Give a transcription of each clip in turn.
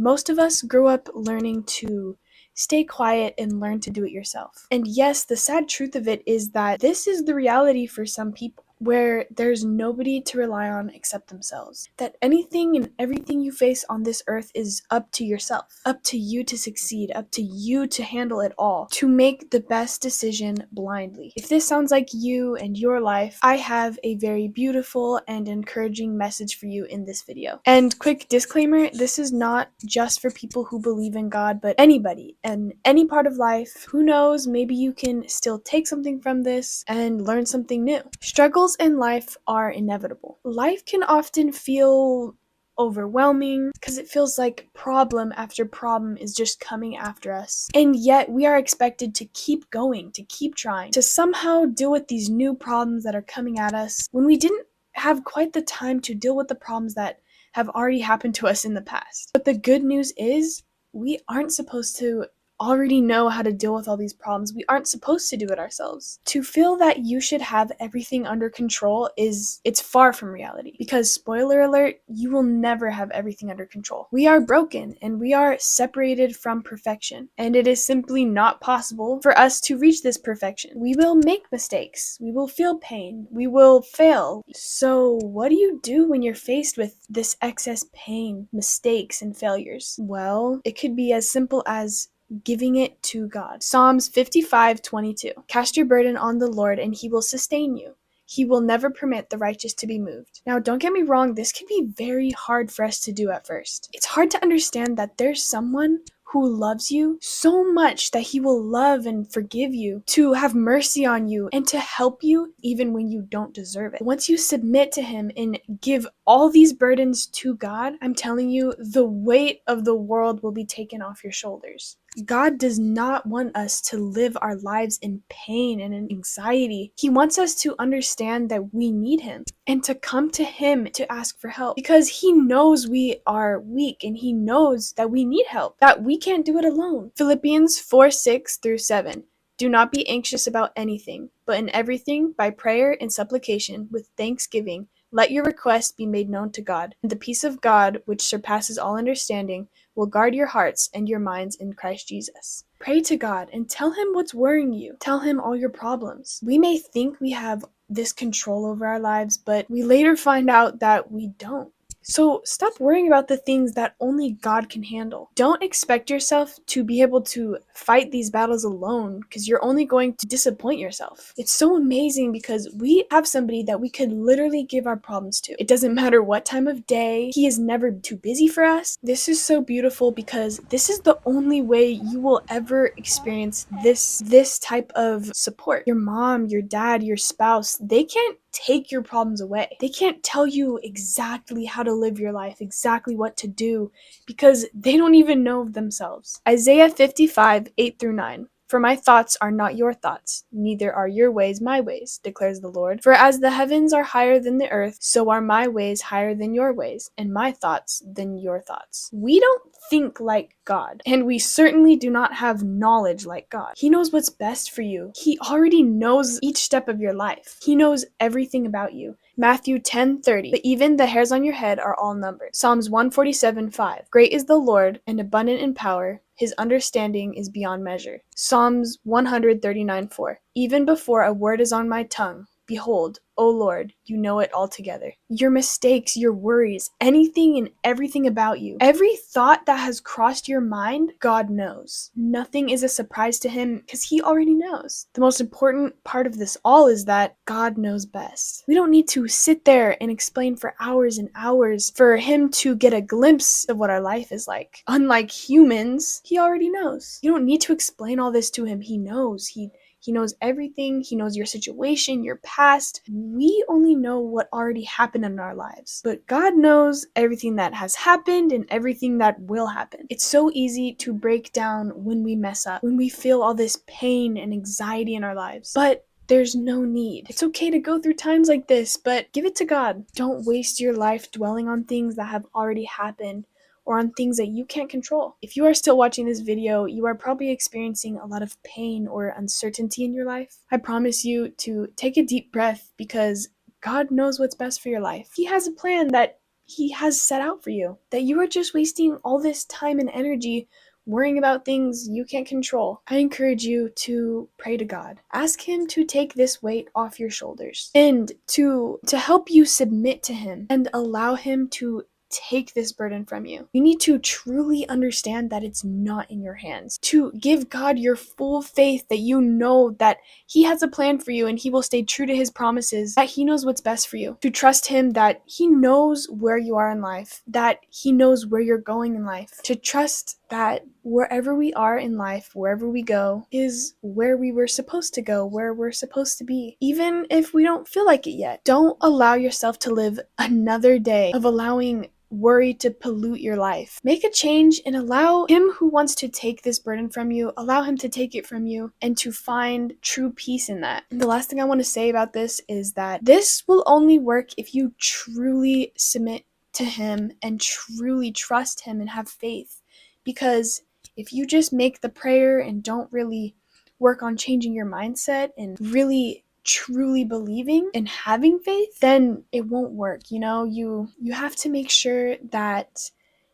Most of us grew up learning to stay quiet and learn to do it yourself. And yes, the sad truth of it is that this is the reality for some people, where there's nobody to rely on except themselves. That anything and everything you face on this earth is up to yourself, up to you to succeed, up to you to handle it all, to make the best decision blindly. If this sounds like you and your life, I have a very beautiful and encouraging message for you in this video. And quick disclaimer, this is not just for people who believe in God, but anybody and any part of life. Who knows, maybe you can still take something from this and learn something new. Struggles in life are inevitable. Life can often feel overwhelming because it feels like problem after problem is just coming after us. And yet we are expected to keep going, to keep trying, to somehow deal with these new problems that are coming at us when we didn't have quite the time to deal with the problems that have already happened to us in the past. But the good news is we aren't supposed to already know how to deal with all these problems. We aren't supposed to do it ourselves. To feel that you should have everything under control it's far from reality. Because spoiler alert, you will never have everything under control. We are broken and we are separated from perfection. And it is simply not possible for us to reach this perfection. We will make mistakes. We will feel pain. We will fail. So what do you do when you're faced with this excess pain, mistakes, and failures? Well, it could be as simple as giving it to God. Psalms 55:22. Cast your burden on the Lord and he will sustain you. He will never permit the righteous to be moved. Now, don't get me wrong, this can be very hard for us to do at first. It's hard to understand that there's someone who loves you so much that he will love and forgive you, to have mercy on you, and to help you even when you don't deserve it. Once you submit to him and give all these burdens to God, I'm telling you, the weight of the world will be taken off your shoulders. God does not want us to live our lives in pain and in anxiety. He wants us to understand that we need him and to come to him to ask for help, because he knows we are weak and he knows that we need help, that we can't do it alone. Philippians 4:6-7. Do not be anxious about anything, but in everything, by prayer and supplication, with thanksgiving, let your requests be made known to God, and the peace of God, which surpasses all understanding, will guard your hearts and your minds in Christ Jesus. Pray to God and tell him what's worrying you. Tell him all your problems. We may think we have this control over our lives, but we later find out that we don't. So stop worrying about the things that only God can handle. Don't expect yourself to be able to fight these battles alone, because you're only going to disappoint yourself. It's so amazing because we have somebody that we could literally give our problems to. It doesn't matter what time of day. He is never too busy for us. This is so beautiful because this is the only way you will ever experience this type of support. Your mom, your dad, your spouse, they can't take your problems away. They can't tell you exactly how to live your life, exactly what to do, because they don't even know themselves. Isaiah 55:8-9. For my thoughts are not your thoughts, neither are your ways my ways, declares the Lord. For as the heavens are higher than the earth, so are my ways higher than your ways, and my thoughts than your thoughts. We don't think like God, and we certainly do not have knowledge like God. He knows what's best for you. He already knows each step of your life. He knows everything about you. Matthew 10:30. But even the hairs on your head are all numbered. Psalms 147:5. Great is the Lord and abundant in power. His understanding is beyond measure. Psalms 139:4. Even before a word is on my tongue, behold, O Lord, you know it altogether. Your mistakes, your worries, anything and everything about you. Every thought that has crossed your mind, God knows. Nothing is a surprise to him because he already knows. The most important part of this all is that God knows best. We don't need to sit there and explain for hours and hours for him to get a glimpse of what our life is like. Unlike humans, he already knows. You don't need to explain all this to him. He knows. He knows everything. He knows your situation, your past. We only know what already happened in our lives. But God knows everything that has happened and everything that will happen. It's so easy to break down when we mess up, when we feel all this pain and anxiety in our lives. But there's no need. It's okay to go through times like this, but give it to God. Don't waste your life dwelling on things that have already happened, or on things that you can't control. If you are still watching this video, you are probably experiencing a lot of pain or uncertainty in your life. I promise you to take a deep breath, because God knows what's best for your life. He has a plan that He has set out for you, that you are just wasting all this time and energy worrying about things you can't control. I encourage you to pray to God. Ask him to take this weight off your shoulders and to help you submit to him and allow him to take this burden from you. You need to truly understand that it's not in your hands. To give God your full faith that you know that he has a plan for you and he will stay true to his promises, that he knows what's best for you. To trust him that he knows where you are in life, that he knows where you're going in life. To trust that wherever we are in life, wherever we go, is where we were supposed to go, where we're supposed to be, even if we don't feel like it yet. Don't allow yourself to live another day of allowing worry to pollute your life. Make a change and allow him who wants to take this burden from you, allow him to take it from you and to find true peace in that. And the last thing I want to say about this is that this will only work if you truly submit to him and truly trust him and have faith. Because if you just make the prayer and don't really work on changing your mindset and really truly believing and having faith, then it won't work. You have to make sure that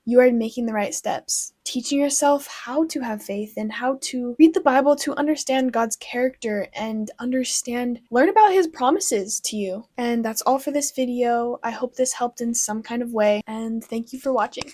you are making the right steps, teaching yourself how to have faith and how to read the Bible to understand God's character and learn about his promises to you. And that's all for this video. I hope this helped in some kind of way, and thank you for watching.